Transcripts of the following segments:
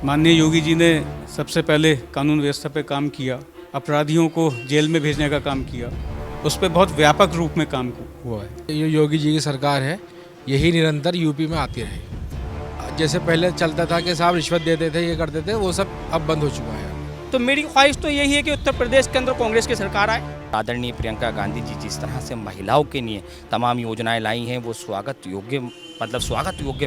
माननीय योगी जी ने सबसे पहले कानून व्यवस्था पे काम किया, अपराधियों को जेल में भेजने का काम किया, उस पर बहुत व्यापक रूप में काम हुआ है। ये योगी जी की सरकार है, यही निरंतर यूपी में आती रहे। जैसे पहले चलता था कि साहब रिश्वत देते थे, ये करते थे, वो सब अब बंद हो चुका है। तो मेरी ख्वाहिश तो यही है कि उत्तर प्रदेश के अंदर कांग्रेस की सरकार आए। आदरणीय प्रियंका गांधी जी जिस तरह से महिलाओं के लिए तमाम योजनाएं लाई हैं, वो स्वागत योग्य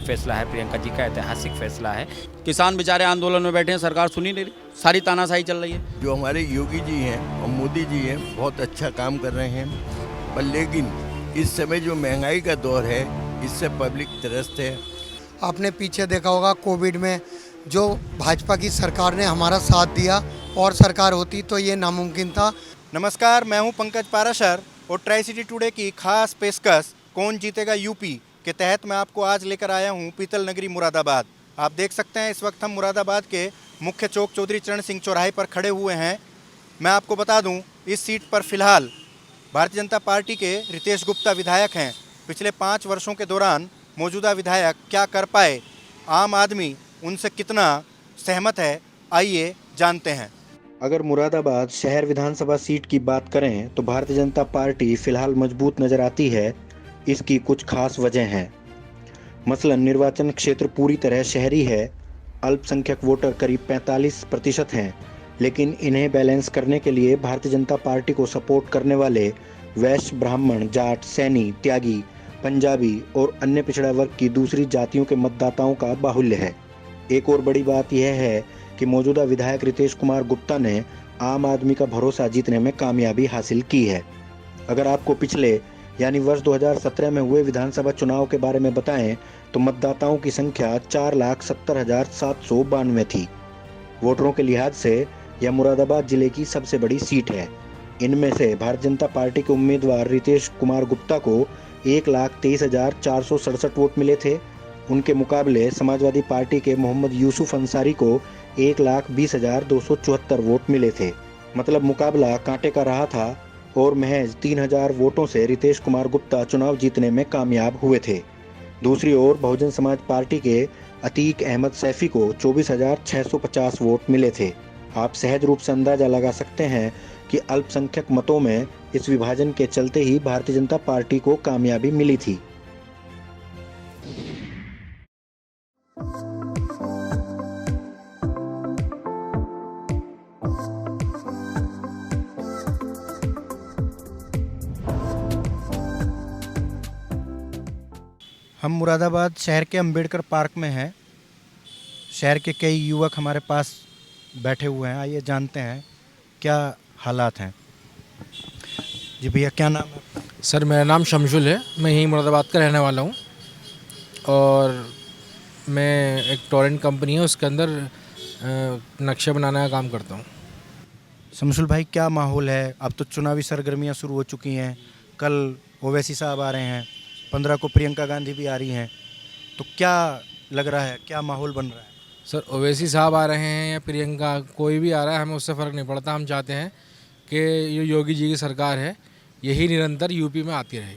फैसला है। प्रियंका जी का ऐतिहासिक फैसला है। किसान बेचारे आंदोलन में बैठे हैं, सरकार सुनी नहीं रही, सारी तानाशाही चल रही है। जो हमारे योगी जी हैं और मोदी जी हैं, बहुत अच्छा काम कर रहे हैं, पर लेकिन इस समय जो महंगाई का दौर है, इससे पब्लिक त्रस्त है। आपने पीछे देखा होगा कोविड में जो भाजपा की सरकार ने हमारा साथ दिया, और सरकार होती तो ये नामुमकिन था। नमस्कार, मैं हूं पंकज पाराशर और ट्राई सिटी टुडे की खास पेशकश कौन जीतेगा यूपी के तहत मैं आपको आज लेकर आया हूं पीतल नगरी मुरादाबाद। आप देख सकते हैं इस वक्त हम मुरादाबाद के मुख्य चौक चौधरी चरण सिंह चौराहे पर खड़े हुए हैं। मैं आपको बता दूं, इस सीट पर फिलहाल भारतीय जनता पार्टी के रितेश गुप्ता विधायक हैं। पिछले 5 वर्षों के दौरान मौजूदा विधायक क्या कर पाए, आम आदमी उनसे कितना सहमत है, आइए जानते हैं। अगर मुरादाबाद शहर विधानसभा सीट की बात करें तो भारतीय जनता पार्टी फिलहाल मजबूत नजर आती है। इसकी कुछ खास वजह हैं। मसलन निर्वाचन क्षेत्र पूरी तरह शहरी है, अल्पसंख्यक वोटर करीब 45% हैं, लेकिन इन्हें बैलेंस करने के लिए भारतीय जनता पार्टी को सपोर्ट करने वाले वैश्य, ब्राह्मण, जाट, सैनी, त्यागी, पंजाबी और अन्य पिछड़ा वर्ग की दूसरी जातियों के मतदाताओं का बाहुल्य है। एक और बड़ी बात यह है कि मौजूदा विधायक रितेश कुमार गुप्ता ने आम आदमी का भरोसा जीतने में कामयाबी हासिल की है। अगर आपको पिछले यानी वर्ष 2017 में हुए विधानसभा चुनाव के बारे में बताएं तो मतदाताओं की संख्या 4,70,792 थी। वोटरों के लिहाज से यह मुरादाबाद जिले की सबसे बड़ी सीट है। इनमें से भारतीय जनता पार्टी के उम्मीदवार रितेश कुमार गुप्ता को 1,23,467 वोट मिले थे। उनके मुकाबले समाजवादी पार्टी के मोहम्मद यूसुफ अंसारी को 1,20,274 वोट मिले थे। मतलब मुकाबला कांटे का रहा था और महज 3,000 वोटों से रितेश कुमार गुप्ता चुनाव जीतने में कामयाब हुए थे। दूसरी ओर बहुजन समाज पार्टी के अतीक अहमद सैफी को 24,650 वोट मिले थे। आप सहज रूप से अंदाजा लगा सकते हैं कि अल्पसंख्यक मतों में इस विभाजन के चलते ही भारतीय जनता पार्टी को कामयाबी मिली थी। हम मुरादाबाद शहर के अंबेडकर पार्क में हैं। शहर के कई युवक हमारे पास बैठे हुए हैं, आइए जानते हैं क्या हालात हैं। जी भैया, क्या नाम है? सर मेरा नाम शमशुल है, मैं यहीं मुरादाबाद का रहने वाला हूँ और मैं एक टोरेंट कंपनी है उसके अंदर नक्शे बनाने का काम करता हूँ। शमशुल भाई, क्या माहौल है? अब तो चुनावी सरगर्मियां शुरू हो चुकी हैं। कल ओवैसी साहब आ रहे हैं, 15 को प्रियंका गांधी भी आ रही हैं, तो क्या लग रहा है, क्या माहौल बन रहा है? सर ओवैसी साहब आ रहे हैं या प्रियंका कोई भी आ रहा है, हमें उससे फ़र्क नहीं पड़ता। हम चाहते हैं कि ये योगी जी की सरकार है, यही निरंतर यूपी में आती रहे।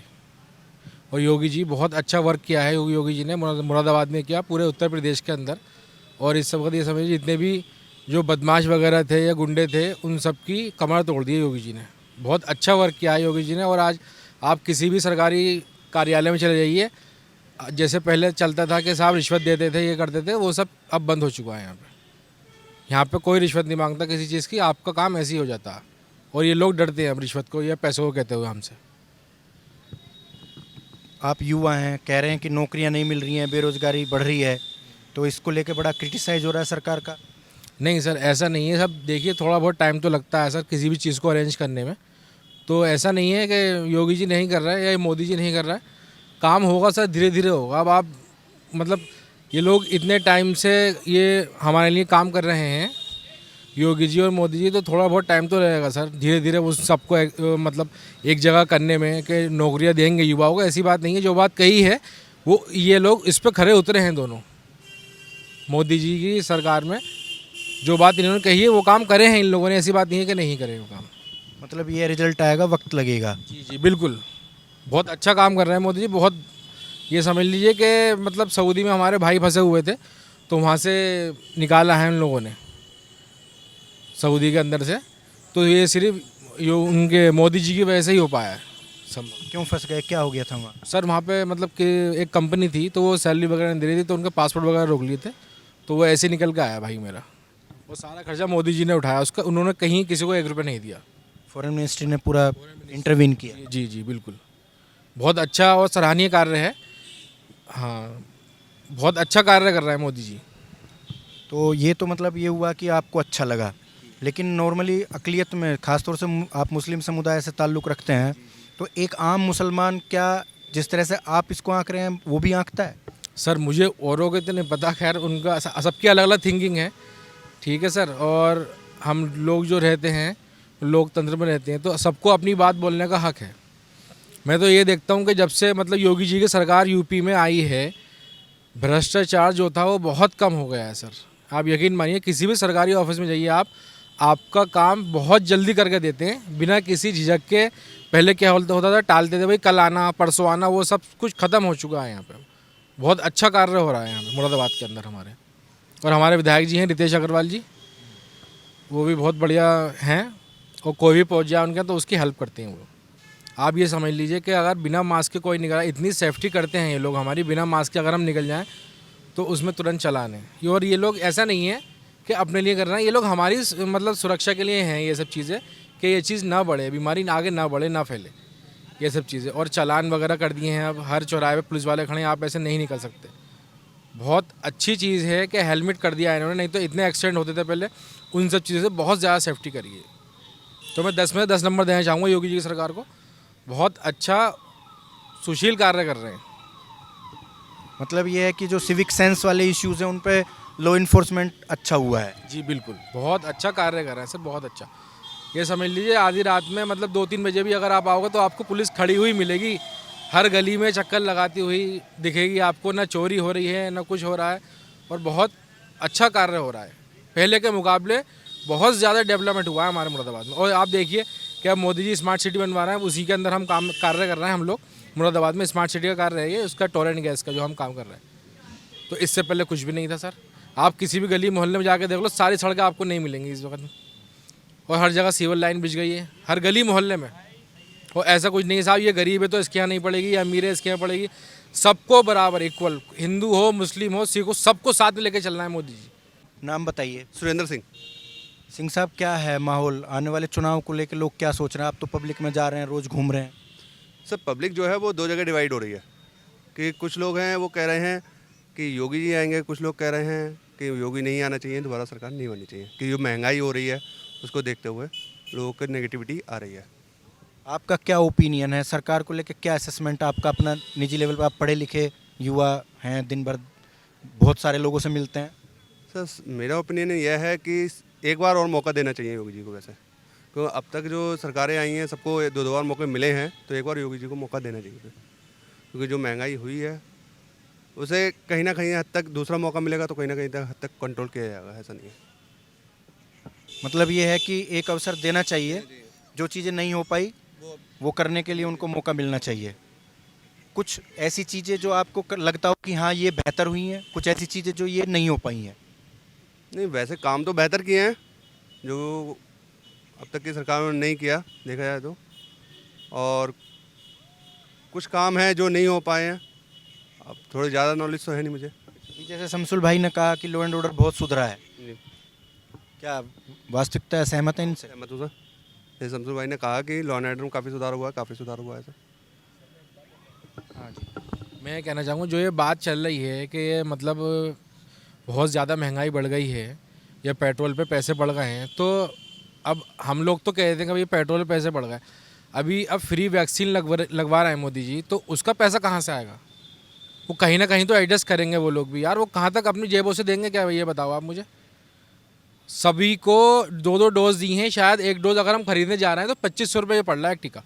और योगी जी बहुत अच्छा वर्क किया है, योगी जी ने मुरादाबाद में किया, पूरे उत्तर प्रदेश के अंदर। और इस वक्त ये समझिए जितने भी जो बदमाश वगैरह थे या गुंडे थे, उन सब की कमर तोड़ दी योगी जी ने। बहुत अच्छा वर्क किया है योगी जी ने। और आज आप किसी भी सरकारी कार्यालय में चले जाइए, जैसे पहले चलता था कि साहब रिश्वत देते थे, ये करते थे, वो सब अब बंद हो चुका है। यहाँ पे कोई रिश्वत नहीं मांगता किसी चीज़ की, आपका काम ऐसे ही हो जाता है। और ये लोग डरते हैं अब रिश्वत को या पैसों को कहते हुए हमसे। आप युवा हैं, कह रहे हैं कि नौकरियां नहीं मिल रही हैं, बेरोजगारी बढ़ रही है, तो इसको लेकर बड़ा क्रिटिसाइज हो रहा है सरकार का। नहीं सर, ऐसा नहीं है। सब देखिए, थोड़ा बहुत टाइम तो लगता है सर किसी भी चीज़ को अरेंज करने में। तो ऐसा नहीं है कि योगी जी नहीं कर रहा है या मोदी जी नहीं कर रहा है, काम होगा सर, धीरे धीरे होगा। अब आप मतलब ये लोग इतने टाइम से ये हमारे लिए काम कर रहे हैं, योगी जी और मोदी जी, तो थोड़ा बहुत टाइम तो लगेगा सर। धीरे धीरे उस सबको मतलब एक जगह करने में कि नौकरियां देंगे युवाओं को, ऐसी बात नहीं है। जो बात कही है वो ये लोग इस पर खरे उतरे हैं दोनों। मोदी जी की सरकार में जो बात इन्होंने कही है वो काम करे हैं इन लोगों ने, ऐसी बात नहीं है कि नहीं करे वो काम। मतलब ये रिजल्ट आएगा, वक्त लगेगा। जी जी बिल्कुल, बहुत अच्छा काम कर रहे हैं मोदी जी। बहुत ये समझ लीजिए कि मतलब सऊदी में हमारे भाई फंसे हुए थे, तो वहाँ से निकाला है उन लोगों ने सऊदी के अंदर से। तो ये सिर्फ ये उनके मोदी जी की वजह से ही हो पाया है सब। क्यों फंस गए, क्या हो गया था वहाँ? सर वहाँ पे मतलब कि एक कंपनी थी तो वो सैलरी वगैरह नहीं दे रही थी, तो उनके पासपोर्ट वगैरह रोक लिए थे, तो वो ऐसे निकल के आया भाई मेरा। वो सारा खर्चा मोदी जी ने उठाया, उसका उन्होंने कहीं किसी को 1 रुपये नहीं दिया। फॉरेन मिनिस्ट्री ने पूरा इंटरवीन किया। जी जी बिल्कुल, बहुत अच्छा और सराहनीय कार्य है। हाँ, बहुत अच्छा कार्य कर रहा है मोदी जी। तो ये तो मतलब ये हुआ कि आपको अच्छा लगा, लेकिन नॉर्मली अक़लियत में ख़ासतौर से आप मुस्लिम समुदाय से ताल्लुक़ रखते हैं, तो एक आम मुसलमान क्या जिस तरह से आप इसको आंक रहे हैं वो भी आंकता है? सर मुझे औरों के तो नहीं पता, खैर उनका सबकी अलग अलग थिंकिंग है, ठीक है सर। और हम लोग जो रहते हैं लोकतंत्र में रहते हैं, तो सबको अपनी बात बोलने का हक है। मैं तो ये देखता हूँ कि जब से मतलब योगी जी की सरकार यूपी में आई है, भ्रष्टाचार जो था वो बहुत कम हो गया है सर। आप यकीन मानिए, किसी भी सरकारी ऑफिस में जाइए आप, आपका काम बहुत जल्दी करके देते हैं बिना किसी झिझक के। पहले क्या होता था, टालते थे भाई कल आना परसों आना, वो सब कुछ ख़त्म हो चुका है यहाँ पे। बहुत अच्छा कार्य हो रहा है यहाँ पे मुरादाबाद के अंदर हमारे। और हमारे विधायक जी हैं रितेश अग्रवाल जी, वो भी बहुत बढ़िया हैं, और कोई भी पहुँच जाए उनके तो उसकी हेल्प करते हैं वो। आप ये समझ लीजिए कि अगर बिना मास्क के कोई निकला, इतनी सेफ्टी करते हैं ये लोग हमारी, बिना मास्क के अगर हम निकल जाएँ तो उसमें तुरंत चलान है। और ये लोग ऐसा नहीं है कि अपने लिए कर रहे हैं, ये लोग हमारी मतलब सुरक्षा के लिए हैं ये सब चीज़ें, कि ये चीज़ ना बढ़े, बीमारी आगे ना बढ़े, ना फैले, ये सब चीज़ें। और चालान वगैरह कर दिए हैं, अब हर चौराहे पे पुलिस वाले खड़े हैं, आप ऐसे नहीं निकल सकते। बहुत अच्छी चीज़ है कि हेलमेट कर दिया है इन्होंने, नहीं तो इतने एक्सीडेंट होते थे पहले। उन सब चीज़ों से बहुत ज़्यादा सेफ्टी करिए। तो मैं 10 में 10 नंबर देना चाहूँगा योगी जी की सरकार को। बहुत अच्छा सुशील कार्य कर रहे हैं। मतलब ये है कि जो सिविक सेंस वाले इश्यूज़ हैं उन पे लॉ इन्फोर्समेंट अच्छा हुआ है। जी बिल्कुल, बहुत अच्छा कार्य कर रहे हैं सर, बहुत अच्छा। ये समझ लीजिए आधी रात में मतलब 2-3 बजे भी अगर आप आओगे तो आपको पुलिस खड़ी हुई मिलेगी, हर गली में चक्कर लगाती हुई दिखेगी आपको। ना चोरी हो रही है ना कुछ हो रहा है, और बहुत अच्छा कार्य हो रहा है। पहले के मुकाबले बहुत ज़्यादा डेवलपमेंट हुआ है हमारे मुरादाबाद में। और आप देखिए कि अब मोदी जी स्मार्ट सिटी बनवा रहे हैं, उसी के अंदर हम कार्य कर रहे हैं। हम लोग मुरादाबाद में स्मार्ट सिटी का कार्य है ये, उसका टोरेंट गैस का जो हम काम कर रहे हैं। तो इससे पहले कुछ भी नहीं था सर। आप किसी भी गली मोहल्ले में जाकर देख लो, सारी सड़कें आपको नहीं मिलेंगी इस वक्त। और हर जगह सिविल लाइन बिछ गई है, हर गली मोहल्ले में। और ऐसा कुछ नहीं है साहब ये गरीब है तो इसके यहाँ नहीं पड़ेगी, या अमीर है इसके यहाँ पड़ेगी। सबको बराबर इक्वल, हिंदू हो मुस्लिम हो सिख हो, सबको साथ में लेकर चलना है मोदी जी। नाम बताइए। सुरेंद्र सिंह। सिंह साहब, क्या है माहौल आने वाले चुनाव को लेकर, लोग क्या सोच रहे हैं? आप तो पब्लिक में जा रहे हैं, रोज़ घूम रहे हैं। सब पब्लिक जो है वो 2 जगह डिवाइड हो रही है कि कुछ लोग हैं वो कह रहे हैं कि योगी जी आएंगे, कुछ लोग कह रहे हैं कि योगी नहीं आना चाहिए, दोबारा सरकार नहीं बननी चाहिए, कि जो महंगाई हो रही है उसको देखते हुए लोगों की नेगेटिविटी आ रही है। आपका क्या ओपिनियन है सरकार को लेकर? क्या असेसमेंट आपका अपना निजी लेवल पर? आप पढ़े लिखे युवा हैं, दिन भर बहुत सारे लोगों से मिलते हैं। सर मेरा ओपिनियन यह है कि एक बार और मौका देना चाहिए योगी जी को। वैसे तो अब तक जो सरकारें आई हैं सबको 2-2 बार मौके मिले हैं, तो एक बार योगी जी को मौका देना चाहिए, क्योंकि जो महंगाई हुई है उसे कहीं ना कहीं हद तक दूसरा मौका मिलेगा तो कहीं ना कहीं हद तक कंट्रोल किया जाएगा। ऐसा नहीं है, मतलब ये है कि एक अवसर देना चाहिए, जो चीज़ें नहीं हो पाई वो करने के लिए उनको मौका मिलना चाहिए। कुछ ऐसी चीज़ें जो आपको लगता हो कि हाँ ये बेहतर हुई हैं, कुछ ऐसी चीज़ें जो ये नहीं हो पाई हैं। नहीं वैसे काम तो बेहतर किए हैं जो अब तक की सरकार ने नहीं किया देखा जाए तो, और कुछ काम है जो नहीं हो पाए हैं। अब थोड़ी ज़्यादा नॉलेज तो है नहीं मुझे। जैसे शमसुल भाई ने कहा कि लॉ एंड ऑर्डर बहुत सुधरा है, क्या वास्तविकता है? सहमत है इनसे? सहमत हूँ सर। जैसे शमसुल भाई ने कहा कि लॉ एंड ऑर्डर में काफ़ी सुधार हुआ है, काफ़ी सुधार हुआ है सर। हाँ जी, मैं कहना चाहूँगा जो ये बात चल रही है कि ये मतलब बहुत ज़्यादा महंगाई बढ़ गई है या पेट्रोल पे पैसे बढ़ गए हैं, तो अब हम लोग तो कह रहे थे कि भाई पेट्रोल पे पैसे बढ़ गए, अभी अब फ्री वैक्सीन लगवा रहे हैं मोदी जी, तो उसका पैसा कहाँ से आएगा? वो कहीं ना कहीं तो एडजस्ट करेंगे वो लोग भी यार। वो कहाँ तक अपनी जेबों से देंगे क्या, ये बताओ आप मुझे। सभी को 2-2 डोज दी हैं, शायद एक डोज अगर हम खरीदने जा रहे हैं तो 2500 रुपये पड़ रहा है एक टीका।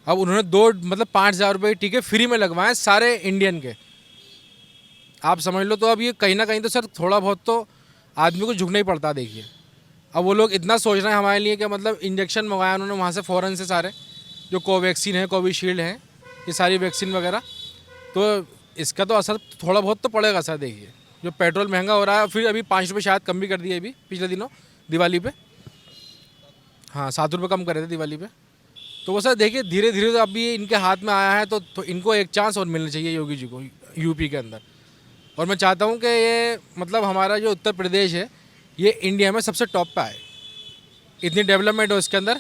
अब उन्होंने 2 मतलब 5000 रुपये के टीके फ्री में लगवाए सारे इंडियन के, आप समझ लो। तो अब ये कहीं ना कहीं तो सर थोड़ा बहुत तो आदमी को झुकना ही पड़ता। देखिए अब वो लोग इतना सोच रहे हैं हमारे लिए कि मतलब इंजेक्शन मंगाया उन्होंने वहाँ से फ़ौरन से, सारे जो कोवैक्सीन है, कोविशील्ड है, ये सारी वैक्सीन वगैरह, तो इसका तो असर थोड़ा बहुत तो पड़ेगा सर। देखिए जो पेट्रोल महंगा हो रहा है, फिर अभी 5 रुपये शायद कम भी कर दिए अभी पिछले दिनों दिवाली पे। हाँ, 7 रुपये कम कर रहे थे दिवाली पे। तो वो सर देखिए धीरे धीरे तो अभी इनके हाथ में आया है, तो इनको एक चांस और मिलना चाहिए योगी जी को यूपी के अंदर। और मैं चाहता हूँ कि ये मतलब हमारा जो उत्तर प्रदेश है ये इंडिया में सबसे टॉप पे आए, इतनी डेवलपमेंट हो इसके अंदर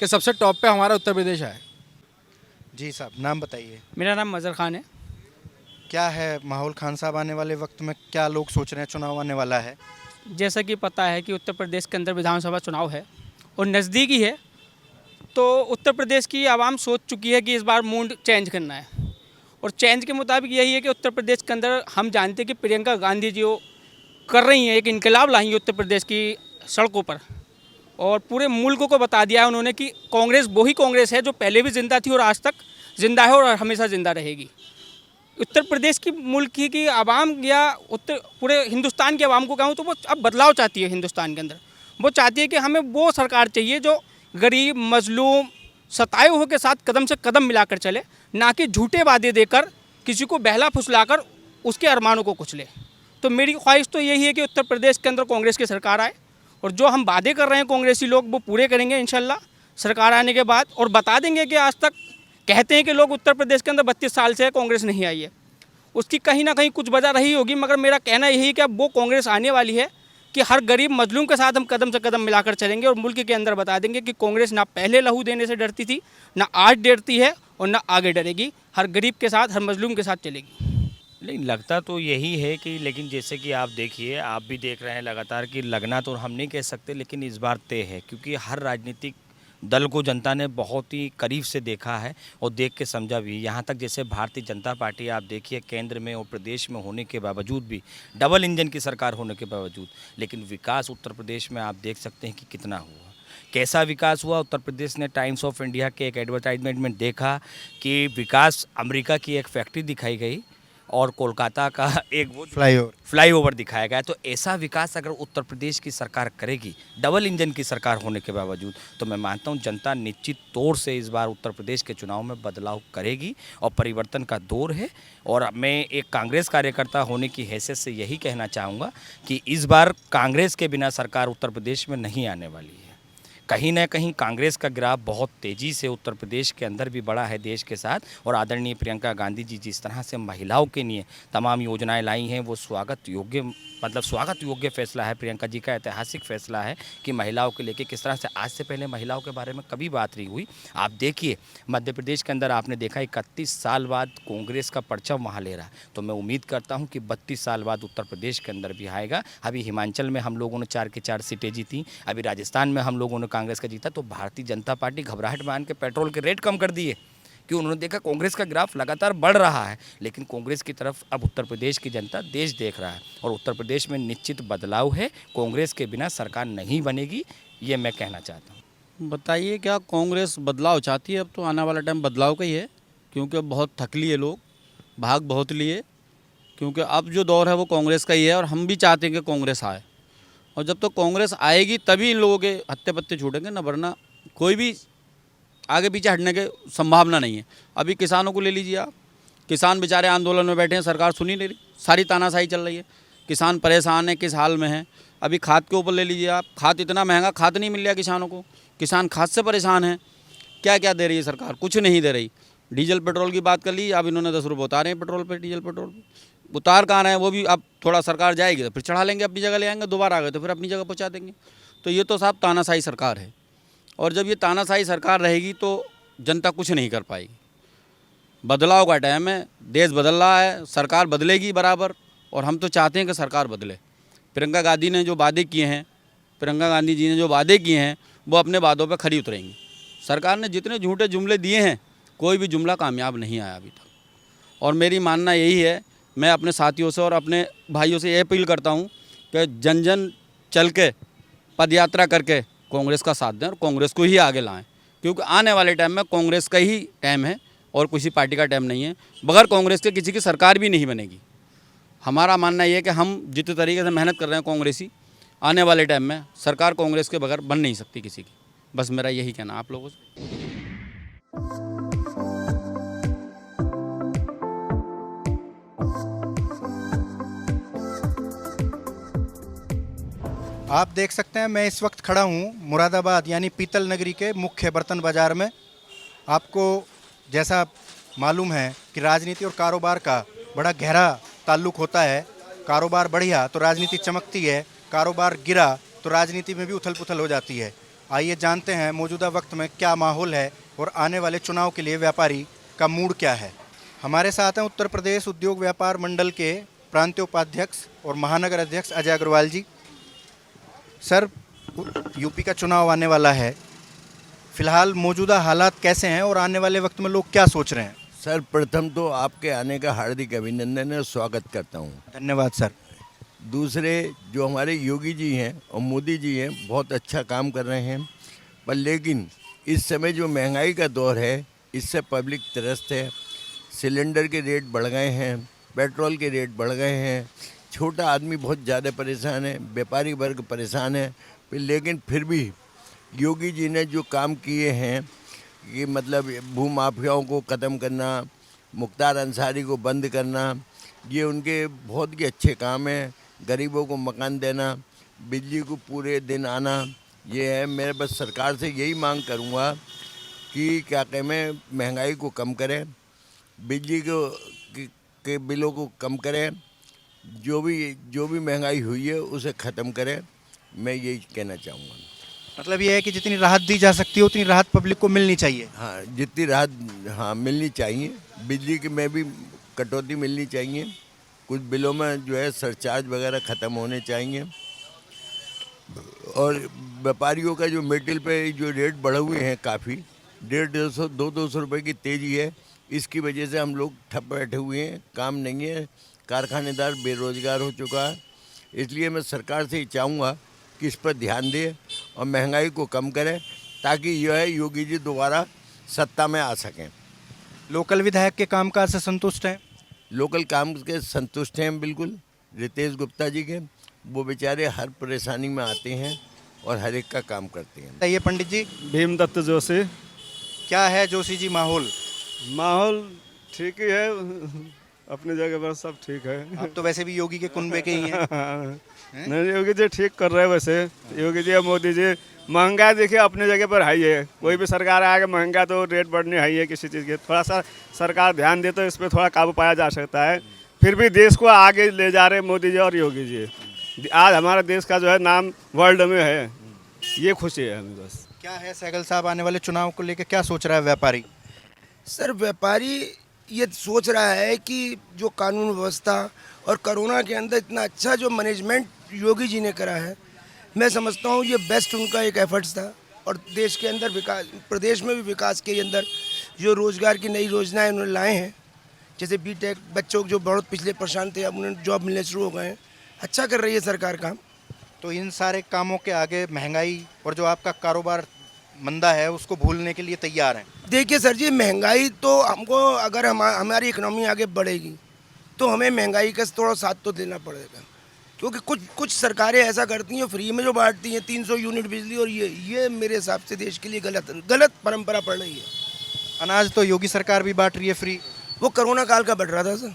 कि सबसे टॉप पे हमारा उत्तर प्रदेश आए। जी साहब, नाम बताइए। मेरा नाम मज़हर खान है। क्या है माहौल खान साहब, आने वाले वक्त में क्या लोग सोच रहे हैं, चुनाव आने वाला है? जैसा कि पता है कि उत्तर प्रदेश के अंदर विधानसभा चुनाव है और नज़दीक ही है, तो उत्तर प्रदेश की आवाम सोच चुकी है कि इस बार मूड चेंज करना है। और चेंज के मुताबिक यही है कि उत्तर प्रदेश के अंदर हम जानते हैं कि प्रियंका गांधी जी वो कर रही हैं, एक इनकलाब लाई है उत्तर प्रदेश की सड़कों पर, और पूरे मुल्क को बता दिया है उन्होंने कि कांग्रेस वही कांग्रेस है जो पहले भी जिंदा थी और आज तक जिंदा है और हमेशा जिंदा रहेगी। उत्तर प्रदेश की मुल्क की आवाम या पूरे हिंदुस्तान की आवाम को कहूँ तो वो अब बदलाव चाहती है हिंदुस्तान के अंदर। वो चाहती है कि हमें वो सरकार चाहिए जो गरीब मजलूम सताए हुए के साथ कदम से कदम मिलाकर चले, ना कि झूठे वादे देकर किसी को बहला फुसलाकर उसके अरमानों को कुचले। तो मेरी ख्वाहिश तो यही है कि उत्तर प्रदेश के अंदर कांग्रेस की सरकार आए और जो हम वादे कर रहे हैं कांग्रेसी लोग वो पूरे करेंगे इंशाल्लाह सरकार आने के बाद। और बता देंगे कि आज तक कहते हैं कि लोग उत्तर प्रदेश के अंदर 32 साल से कांग्रेस नहीं आई है, उसकी कहीं ना कहीं कुछ वजह रही होगी, मगर मेरा कहना यही है कि अब वो कांग्रेस आने वाली है कि हर गरीब मजलूम के साथ हम कदम से कदम मिलाकर चलेंगे और मुल्क के अंदर बता देंगे कि कांग्रेस ना पहले लहू देने से डरती थी, ना आज डरती है और ना आगे डरेगी। हर गरीब के साथ, हर मजलूम के साथ चलेगी। नहीं, लगता तो यही है कि, लेकिन जैसे कि आप देखिए, आप भी देख रहे हैं लगातार कि लगना तो हम नहीं कह सकते, लेकिन इस बार तय है, क्योंकि हर राजनीतिक दल को जनता ने बहुत ही करीब से देखा है और देख के समझा भी। यहाँ तक जैसे भारतीय जनता पार्टी आप देखिए केंद्र में और प्रदेश में होने के बावजूद भी, डबल इंजन की सरकार होने के बावजूद, लेकिन विकास उत्तर प्रदेश में आप देख सकते हैं कि कितना हुआ, कैसा विकास हुआ। उत्तर प्रदेश ने टाइम्स ऑफ इंडिया के एक एडवर्टाइजमेंट में देखा कि विकास अमेरिका की एक फैक्ट्री दिखाई गई और कोलकाता का एक वो फ्लाईओवर दिखाया गया। तो ऐसा विकास अगर उत्तर प्रदेश की सरकार करेगी डबल इंजन की सरकार होने के बावजूद, तो मैं मानता हूं जनता निश्चित तौर से इस बार उत्तर प्रदेश के चुनाव में बदलाव करेगी और परिवर्तन का दौर है। और मैं एक कांग्रेस कार्यकर्ता होने की हैसियत से यही कहना चाहूँगा कि इस बार कांग्रेस के बिना सरकार उत्तर प्रदेश में नहीं आने वाली है। कहीं ना कहीं कांग्रेस का ग्राफ बहुत तेज़ी से उत्तर प्रदेश के अंदर भी बढ़ा है देश के साथ। और आदरणीय प्रियंका गांधी जी जिस तरह से महिलाओं के लिए तमाम योजनाएं लाई हैं, वो स्वागत योग्य फैसला है। प्रियंका जी का ऐतिहासिक फैसला है कि महिलाओं के लेके किस तरह से आज से पहले महिलाओं के बारे में कभी बात नहीं हुई। आप देखिए मध्य प्रदेश के अंदर आपने देखा 31 साल बाद कांग्रेस का परचम वहाँ ले रहा है, तो मैं उम्मीद करता हूँ कि 32 साल बाद उत्तर प्रदेश के अंदर भी आएगा। अभी हिमाचल में हम लोगों ने 4 की 4 सीटें जीती, अभी राजस्थान में हम लोगों ने कांग्रेस का जीता। तो भारतीय जनता पार्टी घबराहट मान के पेट्रोल के रेट कम कर दिए कि उन्होंने देखा कांग्रेस का ग्राफ लगातार बढ़ रहा है, लेकिन कांग्रेस की तरफ अब उत्तर प्रदेश की जनता देश देख रहा है और उत्तर प्रदेश में निश्चित बदलाव है। कांग्रेस के बिना सरकार नहीं बनेगी, ये मैं कहना चाहता हूँ। बताइए क्या कांग्रेस बदलाव चाहती है? अब तो आने वाला टाइम बदलाव का ही है, क्योंकि बहुत थक लिए लोग, भाग बहुत लिए, क्योंकि अब जो दौर है वो कांग्रेस का ही है और हम भी चाहते हैं कि कांग्रेस आए। और जब तक कांग्रेस आएगी तभी इन लोगों के हत्ते पत्ते छूटेंगे, ना वरना कोई भी आगे पीछे हटने की संभावना नहीं है। अभी किसानों को ले लीजिए आप, किसान बेचारे आंदोलन में बैठे हैं, सरकार सुन ही नहीं रही, सारी तानाशाही चल रही है, किसान परेशान है, किस हाल में है। अभी खाद के ऊपर ले लीजिए आप, खाद इतना महंगा खाद नहीं मिल रहा किसानों को, किसान खाद से परेशान है। क्या क्या दे रही है सरकार? कुछ नहीं दे रही। डीजल पेट्रोल की बात कर ली, अब इन्होंने 10 रुपये उतारे हैं पेट्रोल पर, डीजल पेट्रोल पर उतार कहाँ रहे हैं, वो भी अब थोड़ा सरकार जाएगी तो फिर चढ़ा लेंगे, अपनी जगह ले आएंगे, दोबारा आ गए तो फिर अपनी जगह पहुँचा देंगे। तो ये तो साहब तानाशाही सरकार है, और जब ये तानाशाही सरकार रहेगी तो जनता कुछ नहीं कर पाएगी। बदलाव का टाइम है, देश बदल रहा है, सरकार बदलेगी बराबर, और हम तो चाहते हैं कि सरकार बदले। प्रियंका गांधी ने जो वादे किए हैं, प्रियंका गांधी जी ने जो वादे किए हैं वो अपने वादों पर खरी उतरेंगी। सरकार ने जितने झूठे जुमले दिए हैं कोई भी जुमला कामयाब नहीं आया अभी तक। और मेरी मानना यही है, मैं अपने साथियों से और अपने भाइयों से ये अपील करता हूँ कि जन जन चल के पद यात्रा करके कांग्रेस का साथ दें और कांग्रेस को ही आगे लाएं, क्योंकि आने वाले टाइम में कांग्रेस का ही टाइम है और किसी पार्टी का टाइम नहीं है। बगैर कांग्रेस के किसी की सरकार भी नहीं बनेगी। हमारा मानना ये है कि हम जितने तरीके से मेहनत कर रहे हैं कांग्रेसी, आने वाले टाइम में सरकार कांग्रेस के बगैर बन नहीं सकती किसी की। बस मेरा यही कहना आप लोगों से। आप देख सकते हैं मैं इस वक्त खड़ा हूँ मुरादाबाद यानी पीतल नगरी के मुख्य बर्तन बाज़ार में। आपको जैसा मालूम है कि राजनीति और कारोबार का बड़ा गहरा ताल्लुक होता है। कारोबार बढ़िया तो राजनीति चमकती है, कारोबार गिरा तो राजनीति में भी उथल पुथल हो जाती है। आइए जानते हैं मौजूदा वक्त में क्या माहौल है और आने वाले चुनाव के लिए व्यापारी का मूड क्या है। हमारे साथ हैं उत्तर प्रदेश उद्योग व्यापार मंडल के प्रांतीय उपाध्यक्ष और महानगर अध्यक्ष अजय अग्रवाल जी। सर, यूपी का चुनाव आने वाला है, फिलहाल मौजूदा हालात कैसे हैं और आने वाले वक्त में लोग क्या सोच रहे हैं? सर, प्रथम तो आपके आने का हार्दिक अभिनंदन और स्वागत करता हूँ। धन्यवाद सर। दूसरे, जो हमारे योगी जी हैं और मोदी जी हैं, बहुत अच्छा काम कर रहे हैं, पर लेकिन इस समय जो महंगाई का दौर है इससे पब्लिक त्रस्त है। सिलेंडर के रेट बढ़ गए हैं, पेट्रोल के रेट बढ़ गए हैं, छोटा आदमी बहुत ज़्यादा परेशान है, व्यापारी वर्ग परेशान है। लेकिन फिर भी योगी जी ने जो काम किए हैं कि मतलब भूमाफियाओं को ख़त्म करना, मुख्तार अंसारी को बंद करना, ये उनके बहुत ही अच्छे काम हैं। गरीबों को मकान देना, बिजली को पूरे दिन आना, ये है। मैं बस सरकार से यही मांग करूँगा कि क्या कहें, महंगाई को कम करें, बिजली के बिलों को कम करें, जो भी महंगाई हुई है उसे ख़त्म करें। मैं यही कहना चाहूँगा। मतलब ये है कि जितनी राहत दी जा सकती है उतनी राहत पब्लिक को मिलनी चाहिए। हाँ, जितनी राहत मिलनी चाहिए। बिजली की में भी कटौती मिलनी चाहिए, कुछ बिलों में जो है सरचार्ज वगैरह ख़त्म होने चाहिए। और व्यापारियों का जो मेटल पे जो रेट बढ़े हुए हैं काफ़ी, 150-200 रुपये की तेज़ी है। इसकी वजह से हम लोग ठप बैठे हुए हैं, काम नहीं है, कारखानेदार बेरोजगार हो चुका है। इसलिए मैं सरकार से ही चाहूँगा कि इस पर ध्यान दे और महंगाई को कम करें, ताकि यह है योगी जी दोबारा सत्ता में आ सकें। लोकल विधायक के कामकाज से संतुष्ट हैं? लोकल काम के संतुष्ट हैं बिल्कुल। रितेश गुप्ता जी के, वो बेचारे हर परेशानी में आते हैं और हर एक का काम करते हैं। बताइए पंडित जी। भीमदत्त जोशी। क्या है जोशी जी माहौल? माहौल ठीक ही है, अपनी जगह पर सब ठीक है। आप तो वैसे भी योगी के कुनबे के ही हैं। नहीं, योगी जी ठीक कर रहे हैं। वैसे योगी जी और मोदी जी, महंगाई देखिए अपनी जगह पर हाई है। कोई भी सरकार आएगा, महंगा तो रेट बढ़नी हाई है किसी चीज़ की। थोड़ा सा सरकार ध्यान दे तो इस पर थोड़ा काबू पाया जा सकता है। फिर भी देश को आगे ले जा रहे मोदी जी और योगी जी। आज हमारा देश का जो है नाम वर्ल्ड में है, ये खुशी है हमें बस। क्या है सहगल साहब, आने वाले चुनाव को लेकर क्या सोच रहा है व्यापारी? सर, व्यापारी ये सोच रहा है कि जो कानून व्यवस्था और कोरोना के अंदर इतना अच्छा जो मैनेजमेंट योगी जी ने करा है, मैं समझता हूँ ये बेस्ट उनका एक एफर्ट्स था। और देश के अंदर विकास, प्रदेश में भी विकास के अंदर जो रोज़गार की नई योजनाएं उन्होंने लाए हैं, जैसे बीटेक बच्चों जो बहुत पिछले परेशान थे, अब उन्हें जॉब मिलने शुरू हो गए हैं। अच्छा कर रही है सरकार काम। तो इन सारे कामों के आगे महंगाई और जो आपका कारोबार मंदा है उसको भूलने के लिए तैयार हैं? देखिए सर जी, महंगाई तो हमको, अगर हमारी इकोनॉमी आगे बढ़ेगी तो हमें महंगाई का थोड़ा साथ तो देना पड़ेगा। क्योंकि कुछ सरकारें ऐसा करती हैं, फ्री में जो बांटती हैं 300 यूनिट बिजली, और ये मेरे हिसाब से देश के लिए गलत परंपरा पड़ रही है। अनाज तो योगी सरकार भी बांट रही है फ्री। वो कोरोना काल का बढ़ रहा था सर,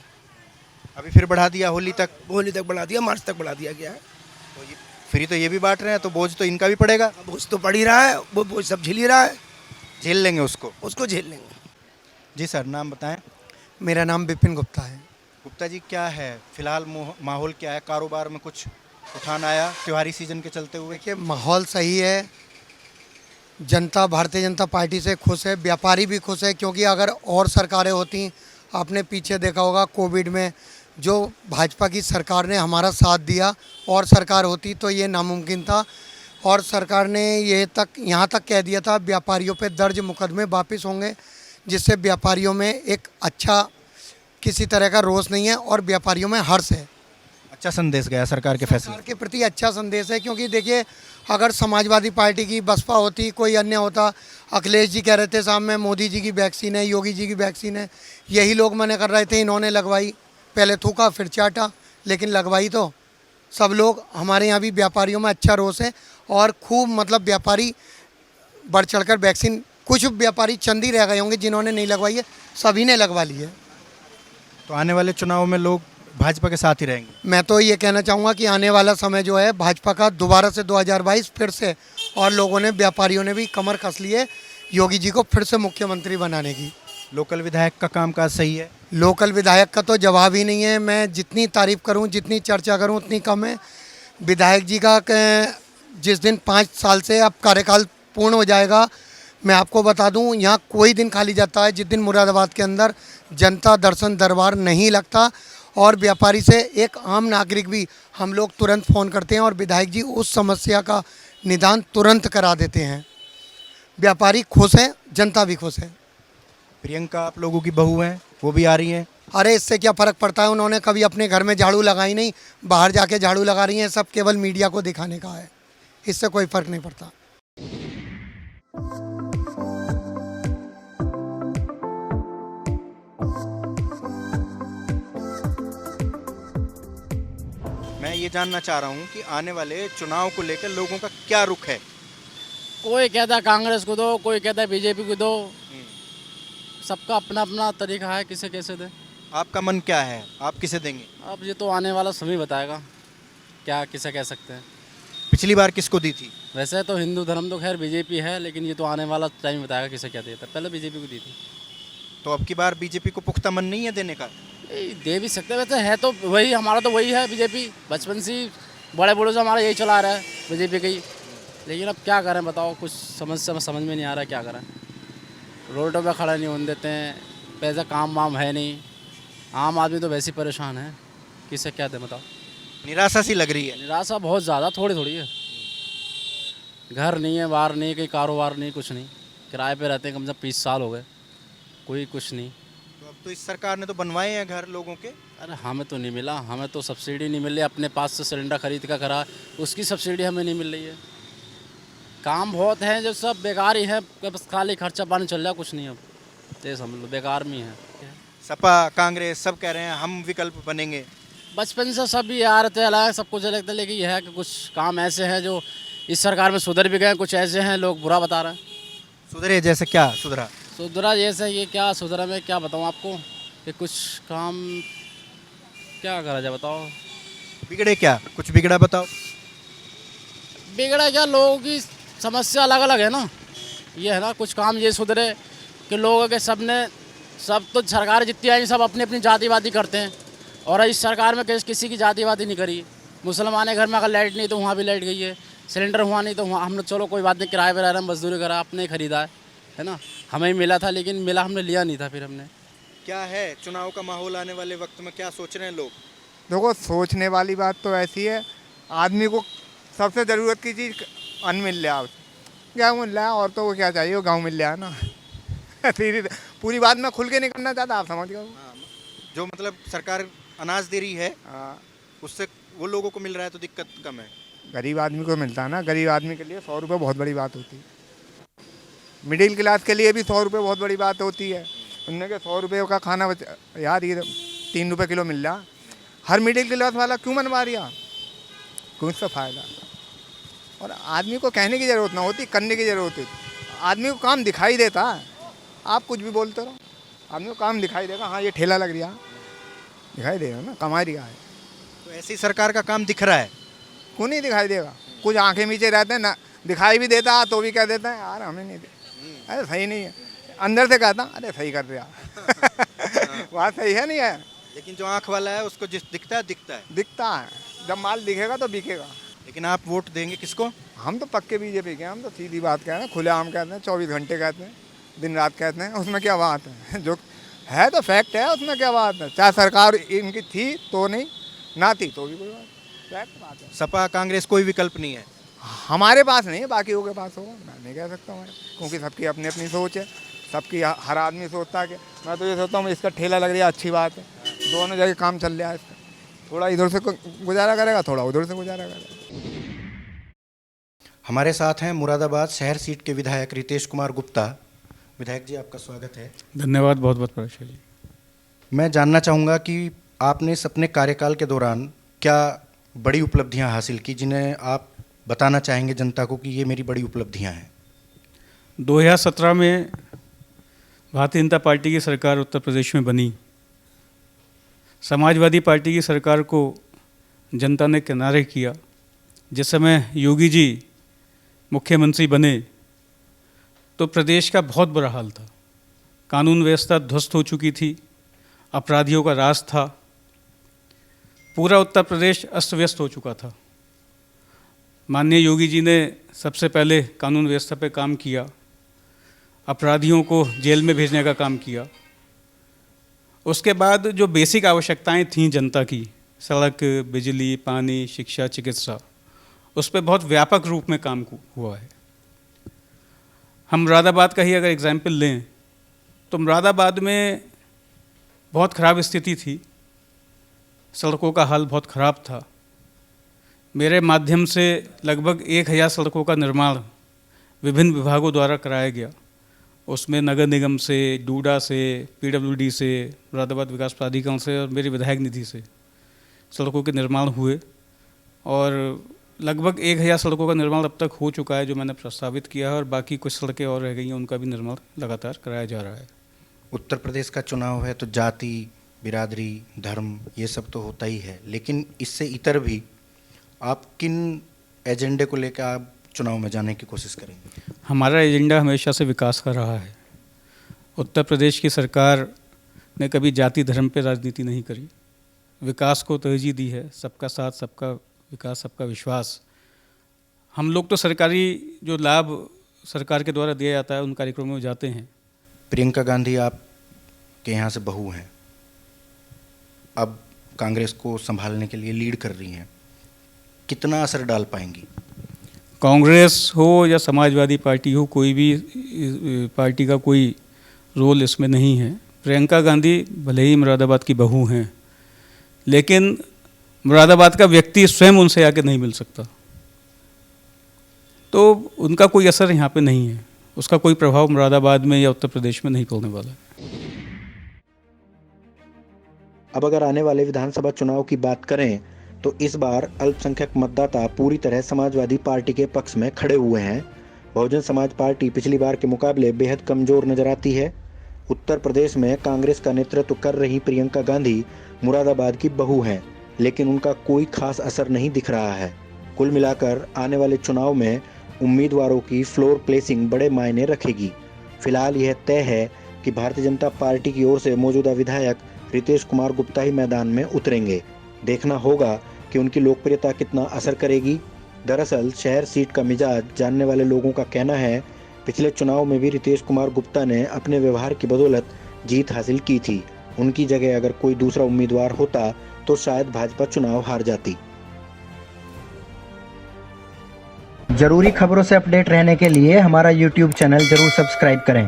अभी फिर बढ़ा दिया, होली तक बढ़ा दिया, मार्च तक बढ़ा दिया गया है। फ्री तो ये भी बांट रहे हैं, तो बोझ तो इनका भी पड़ेगा। बोझ तो पड़ ही रहा है, वो बोझ सब झेल ही रहा है। झेल लेंगे उसको झेल लेंगे। जी सर, नाम बताएं। मेरा नाम विपिन गुप्ता है। गुप्ता जी, क्या है फिलहाल माहौल क्या है? कारोबार में कुछ उठान आया त्योहारी सीजन के चलते हुए? देखिए, माहौल सही है, जनता भारतीय जनता पार्टी से खुश है, व्यापारी भी खुश है। क्योंकि अगर और सरकारें होती, आपने पीछे देखा होगा कोविड में जो भाजपा की सरकार ने हमारा साथ दिया, और सरकार होती तो ये नामुमकिन था। और सरकार ने यहाँ तक कह दिया था व्यापारियों पे दर्ज मुकदमे वापस होंगे, जिससे व्यापारियों में एक अच्छा किसी तरह का रोष नहीं है और व्यापारियों में हर्ष है। अच्छा संदेश गया सरकार के फैसले के प्रति, अच्छा संदेश है। क्योंकि देखिए, अगर समाजवादी पार्टी की बसपा होती, कोई अन्य होता, अखिलेश जी कह रहे थे साहब में मोदी जी की वैक्सीन है, योगी जी की वैक्सीन है, यही लोग मना कर रहे थे, इन्होंने लगवाई, पहले थूका फिर चाटा, लेकिन लगवाई तो सब लोग। हमारे यहाँ भी व्यापारियों में अच्छा रोष है और खूब मतलब व्यापारी बढ़ चढ़कर वैक्सीन, कुछ व्यापारी चंद ही रह गए होंगे जिन्होंने नहीं लगवाई है, सभी ने लगवा ली है। तो आने वाले चुनाव में लोग भाजपा के साथ ही रहेंगे? मैं तो ये कहना चाहूँगा कि आने वाला समय जो है भाजपा का दोबारा से 2022 फिर से, और लोगों ने, व्यापारियों ने भी कमर कस ली है योगी जी को फिर से मुख्यमंत्री बनाने की। लोकल विधायक का कामकाज सही है? लोकल विधायक का तो जवाब ही नहीं है। मैं जितनी तारीफ करूं, जितनी चर्चा करूं उतनी कम है। विधायक जी का जिस दिन 5 साल से अब कार्यकाल पूर्ण हो जाएगा, मैं आपको बता दूं, यहाँ कोई दिन खाली जाता है जिस दिन मुरादाबाद के अंदर जनता दर्शन दरबार नहीं लगता। और व्यापारी से एक आम नागरिक भी हम लोग तुरंत फ़ोन करते हैं और विधायक जी उस समस्या का निदान तुरंत करा देते हैं। व्यापारी खुश हैं, जनता भी खुश है। प्रियंका आप लोगों की बहू हैं, वो भी आ रही हैं। अरे इससे क्या फ़र्क पड़ता है, उन्होंने कभी अपने घर में झाड़ू लगाई नहीं, बाहर जाके झाड़ू लगा रही हैं। सब केवल मीडिया को दिखाने का है, इससे कोई फ़र्क नहीं पड़ता। मैं ये जानना चाह रहा हूँ कि आने वाले चुनाव को लेकर लोगों का क्या रुख है? कोई कहता है कांग्रेस को दो, कोई कहता है बीजेपी को दो। सबका अपना अपना तरीका है, किसे कैसे दे। आपका मन क्या है, आप किसे देंगे? अब ये तो आने वाला समय बताएगा, क्या किसे कह सकते हैं। पिछली बार किसको दी थी? वैसे तो हिंदू धर्म तो खैर बीजेपी है, लेकिन ये तो आने वाला टाइम बताएगा किसे क्या देता है। पहले बीजेपी को दी थी। तो अब की बार बीजेपी को पुख्ता मन नहीं है देने का? दे भी सकते, वैसे है तो वही, हमारा तो वही है बीजेपी। बचपन से बड़े बूढ़ों से हमारा यही चला रहा है बीजेपी का ही। लेकिन अब क्या करें बताओ, कुछ समझ में नहीं आ रहा क्या करें। रोडों पे खड़ा नहीं होने देते हैं, पैसा काम वाम है नहीं। आम आदमी तो वैसे ही परेशान है, किसे क्या दे बताओ। निराशा सी लग रही है। निराशा बहुत ज़्यादा, थोड़ी थोड़ी है। घर नहीं है, बाहर नहीं, कहीं कारोबार नहीं, कुछ नहीं। किराए पे रहते हैं, कम से कम 20 साल हो गए, कोई कुछ नहीं। तो अब तो इस सरकार ने तो बनवाए हैं घर लोगों के। अरे हमें तो नहीं मिला, हमें तो सब्सिडी नहीं मिल रही। अपने पास से सिलेंडर खरीद कर करा, उसकी सब्सिडी हमें नहीं मिल रही है। काम बहुत है, जो सब बेकार ही है, बस खाली खर्चा पानी चल रहा है, कुछ नहीं। अब तो समझ लो बेकार में है। सपा कांग्रेस सब कह रहे हैं हम विकल्प बनेंगे। बचपन से सब भी आ रहे थे, अलग सब कुछ लगता है, लेकिन यह है कि कुछ काम ऐसे हैं जो इस सरकार में सुधर भी गए, कुछ ऐसे हैं लोग बुरा बता रहे हैं। सुधरे जैसे क्या सुधरा? सुधरा जैसे ये क्या सुधरा, मैं क्या बताऊँ आपको कि कुछ काम क्या करा जाए बताओ। बिगड़े क्या, कुछ बिगड़ा बताओ। बिगड़ा क्या, लोगों की समस्या अलग अलग है ना। ये है ना, कुछ काम ये सुधरे कि लोगों के सब तो सरकार जितनी आई सब अपनी अपनी जातिवादी करते हैं। और इस सरकार में किसी की जातिवादी नहीं करी। मुसलमान घर में अगर लाइट नहीं तो वहाँ भी लाइट गई है, सिलेंडर हुआ नहीं तो वहाँ हमने चलो कोई बात नहीं, किराए पर रह रहे हैं, मजदूरी करा, आपने ही खरीदा है ना। हमें मिला था, लेकिन मिला हमने लिया नहीं था। फिर हमने क्या है चुनाव का माहौल आने वाले वक्त में, क्या सोच रहे हैं लोग? देखो, सोचने वाली बात तो ऐसी है, आदमी को सबसे ज़रूरत की चीज़ अन्न मिल रहा है, गेहूँ मिल रहा है, और तो वो क्या चाहिए, वो गाँव मिल रहा है ना। पूरी बात मैं खुल के नहीं करना चाहता, आप समझ गए। जो मतलब सरकार अनाज दे रही है, उससे वो लोगों को मिल रहा है तो दिक्कत कम है। गरीब आदमी को मिलता है ना। गरीब आदमी के लिए 100 रुपये बहुत बड़ी बात होती है। मिडिल क्लास के लिए भी 100 रुपये बहुत बड़ी बात होती है। उनने के 100 रुपये का खाना यार, ये 3 रुपये किलो मिल रहा। हर मिडिल क्लास वाला क्यों मनवा रहा, क्यों इसका फ़ायदा। और आदमी को कहने की ज़रूरत ना होती, करने की ज़रूरत होती। आदमी को काम दिखाई देता है, आप कुछ भी बोलते रहो, आदमी को काम दिखाई देगा। हाँ, ये ठेला लग रहा, दिखाई देगा ना, कमा रहा है। तो ऐसी सरकार का काम दिख रहा है, क्यों नहीं दिखाई देगा। कुछ आंखें नीचे रहते हैं ना, दिखाई भी देता तो भी कह देता है यार हमें नहीं दे, अरे सही नहीं है। अंदर से कहता अरे सही कर रहा। बात सही है नहीं है। लेकिन जो आंख वाला है उसको जिस दिखता है। जब माल दिखेगा तो बिकेगा। लेकिन आप वोट देंगे किसको? हम तो पक्के बीजेपी के, हम तो सीधी बात कह रहे हैं, खुलेआम कहते हैं, 24 घंटे कहते हैं, दिन रात कहते हैं। उसमें क्या बात है, जो है तो फैक्ट है, उसमें क्या बात है। चाहे सरकार इनकी थी तो नहीं, ना थी तो भी कोई फैक्ट बात है। सपा कांग्रेस कोई विकल्प नहीं है हमारे पास, नहीं है, बाकियों के पास होगा, मैं नहीं कह सकता हूँ, क्योंकि सबकी अपनी अपनी सोच है। सबकी हर आदमी सोचता है कि मैं तो ये सोचता हूँ इसका ठेला लग रहा है, अच्छी बात है, दोनों जगह काम चल रहा है इसका। थोड़ा इधर से गुजारा करेगा, थोड़ा उधर से गुजारा करेगा। हमारे साथ हैं मुरादाबाद शहर सीट के विधायक रितेश कुमार गुप्ता। विधायक जी, आपका स्वागत है। धन्यवाद, बहुत बहुत प्रकाश जी। मैं जानना चाहूँगा कि आपने इस अपने कार्यकाल के दौरान क्या बड़ी उपलब्धियां हासिल की, जिन्हें आप बताना चाहेंगे जनता को कि ये मेरी बड़ी उपलब्धियां हैं? 2017 में भारतीय जनता पार्टी की सरकार उत्तर प्रदेश में बनी। समाजवादी पार्टी की सरकार को जनता ने किनारे किया। जिस समय योगी जी मुख्यमंत्री बने तो प्रदेश का बहुत बुरा हाल था। कानून व्यवस्था ध्वस्त हो चुकी थी, अपराधियों का राज था, पूरा उत्तर प्रदेश अस्त व्यस्त हो चुका था। माननीय योगी जी ने सबसे पहले कानून व्यवस्था पे काम किया, अपराधियों को जेल में भेजने का काम किया। उसके बाद जो बेसिक आवश्यकताएं थीं जनता की, सड़क, बिजली, पानी, शिक्षा, चिकित्सा, उस पर बहुत व्यापक रूप में काम हुआ है। हम मुरादाबाद का ही अगर एग्जाम्पल लें तो मुरादाबाद में बहुत ख़राब स्थिति थी, सड़कों का हाल बहुत ख़राब था। मेरे माध्यम से लगभग 1000 सड़कों का निर्माण विभिन्न विभागों द्वारा कराया गया। उसमें नगर निगम से, डूडा से, पीडब्ल्यूडी से, मुरादाबाद विकास प्राधिकरण से और मेरी विधायक निधि से सड़कों के निर्माण हुए और लगभग 1000 सड़कों का निर्माण अब तक हो चुका है जो मैंने प्रस्तावित किया है, और बाकी कुछ सड़कें और रह गई हैं, उनका भी निर्माण लगातार कराया जा रहा है। उत्तर प्रदेश का चुनाव है तो जाति, बिरादरी, धर्म ये सब तो होता ही है, लेकिन इससे इतर भी आप किन एजेंडे को लेकर आप चुनाव में जाने की कोशिश करेंगे? हमारा एजेंडा हमेशा से विकास का रहा है। उत्तर प्रदेश की सरकार ने कभी जाति धर्म पे राजनीति नहीं करी, विकास को तरजीह दी है। सबका साथ, सबका विकास, सबका विश्वास। हम लोग तो सरकारी जो लाभ सरकार के द्वारा दिया जाता है उन कार्यक्रमों में जाते हैं। प्रियंका गांधी आपके यहाँ से बहू हैं, अब कांग्रेस को संभालने के लिए लीड कर रही हैं, कितना असर डाल पाएंगी? कांग्रेस हो या समाजवादी पार्टी हो, कोई भी पार्टी का कोई रोल इसमें नहीं है। प्रियंका गांधी भले ही मुरादाबाद की बहू हैं, लेकिन मुरादाबाद का व्यक्ति स्वयं उनसे आके नहीं मिल सकता, तो उनका कोई असर यहाँ पे नहीं है, उसका कोई प्रभाव मुरादाबाद में या उत्तर प्रदेश में नहीं पड़ने वाला है। अब अगर आने वाले विधानसभा चुनाव की बात करें तो इस बार अल्पसंख्यक मतदाता पूरी तरह समाजवादी पार्टी के पक्ष में खड़े हुए हैं। बहुजन समाज पार्टी पिछली बार के मुकाबले बेहद कमजोर नजर आती है। उत्तर प्रदेश में कांग्रेस का नेतृत्व कर रही प्रियंका गांधी मुरादाबाद की बहू हैं, लेकिन उनका कोई खास असर नहीं दिख रहा है। कुल मिलाकर आने वाले चुनाव में उम्मीदवारों की फ्लोर प्लेसिंग बड़े मायने रखेगी। फिलहाल यह तय है कि भारतीय जनता पार्टी की ओर से मौजूदा विधायक रितेश कुमार गुप्ता ही मैदान में उतरेंगे। देखना होगा कि उनकी लोकप्रियता कितना असर करेगी। दरअसल शहर सीट का मिजाज जानने वाले लोगों का कहना है पिछले चुनाव में भी रितेश कुमार गुप्ता ने अपने व्यवहार की बदौलत जीत हासिल की थी। उनकी जगह अगर कोई दूसरा उम्मीदवार होता तो शायद भाजपा चुनाव हार जाती। जरूरी खबरों से अपडेट रहने के लिए हमारा YouTube चैनल जरूर सब्सक्राइब करें।